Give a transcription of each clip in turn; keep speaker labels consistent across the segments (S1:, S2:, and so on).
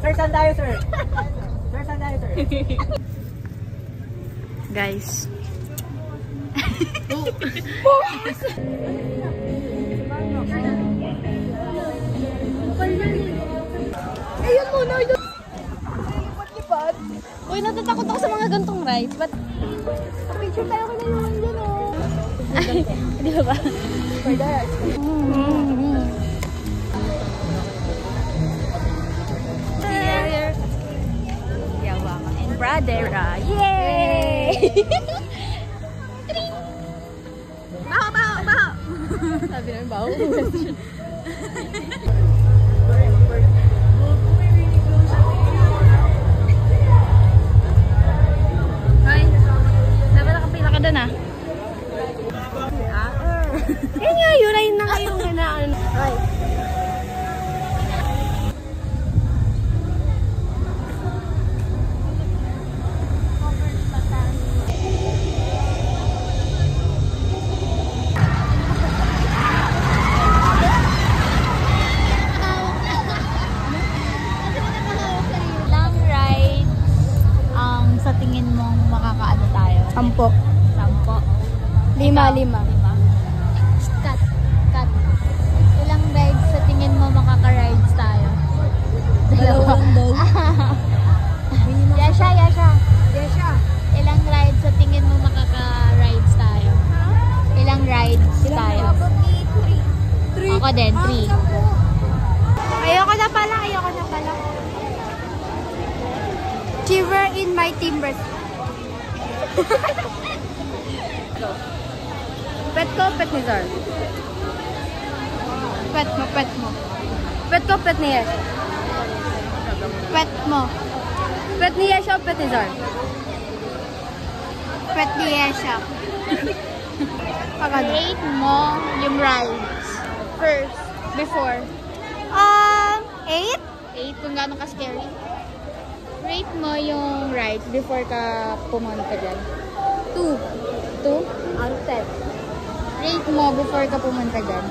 S1: Sir, saan tayo, sir? Sir, saan tayo, sir?
S2: Guys.
S3: Ayun muna, yun. Lipat-lipat. Uy, natatakot ako sa mga gantong rides. But, picture tayo ka na naman dyan, oh. Di ba ba? For that.
S2: Yawa and brother. Yay!
S3: Baho, baho, baho. Sabi namin baho.
S2: Hi. Dapat nakapila ka doon ah.
S3: Yan nga yun, ayun na ngayong ganaan. Ay.
S2: Long ride ang sa tingin mong makakaano tayo?
S3: 10.
S2: 10.
S3: 5.
S2: Cut. Cut. Ilang rides sa tingin mo makaka-rides tayo?
S3: Dalawang daw.
S2: Yasha, Yasha.
S3: Yesha.
S2: Ilang rides sa tingin mo makaka-rides tayo? Ilang rides tayo?
S3: Probably 3.
S2: Ako din, 3.
S3: Ayoko na pala, ayoko na pala. Shiver in my timbers. Pet ko, pet ni Zar. Pet mo, pet mo. Pet ko, pet ni Yesh. Pet mo. Pet ni Yesh o pet ni Zar? Pet ni Yesh. Pagano?
S2: Rate mo yung rides.
S3: First. Before. 8?
S2: 8 kung gano'n ka-scary. Rate mo yung rides before ka pumunta dyan.
S3: 2.
S2: 2?
S3: Out of 10.
S2: Rate mo before ka pumunta dyan.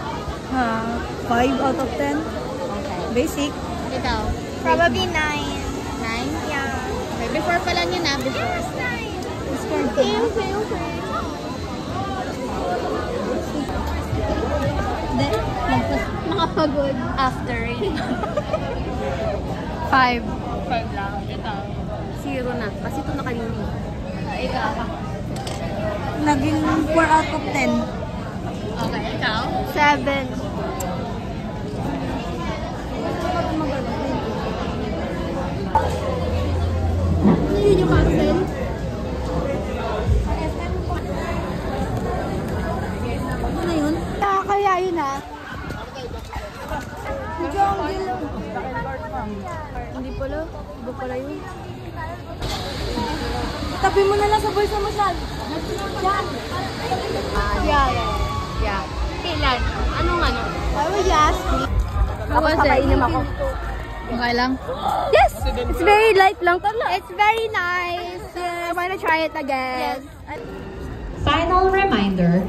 S1: 5 out of 10.
S2: Okay.
S1: Basic.
S2: Ikaw?
S3: Probably 9.
S2: 9?
S3: Yeah.
S2: Okay, before pala niya na. Before.
S3: Yes, 9.
S2: Before.
S3: Okay. Makapagod.
S2: After it.
S3: 5.
S2: 5 lang. Ikaw?
S3: 0 na. Kasi ito nakalini.
S2: Ikaw?
S1: Naging 4 out of 10.
S2: Okay, ikaw?
S3: 7. Ano yun yung castle?
S1: Ano na yun?
S3: Kaya yun ah. Hindi pala. Iba pala yun.
S1: Tabi mo na lang sa bulsa mo, Sal.
S3: Yeah.
S2: Kailan? Anong ano?
S3: Why would you ask me?
S1: Tapos papainom ako.
S2: Okay lang?
S3: Yes! It's very light lang. It's very nice. I wanna try it again. Yes.
S4: Final reminder,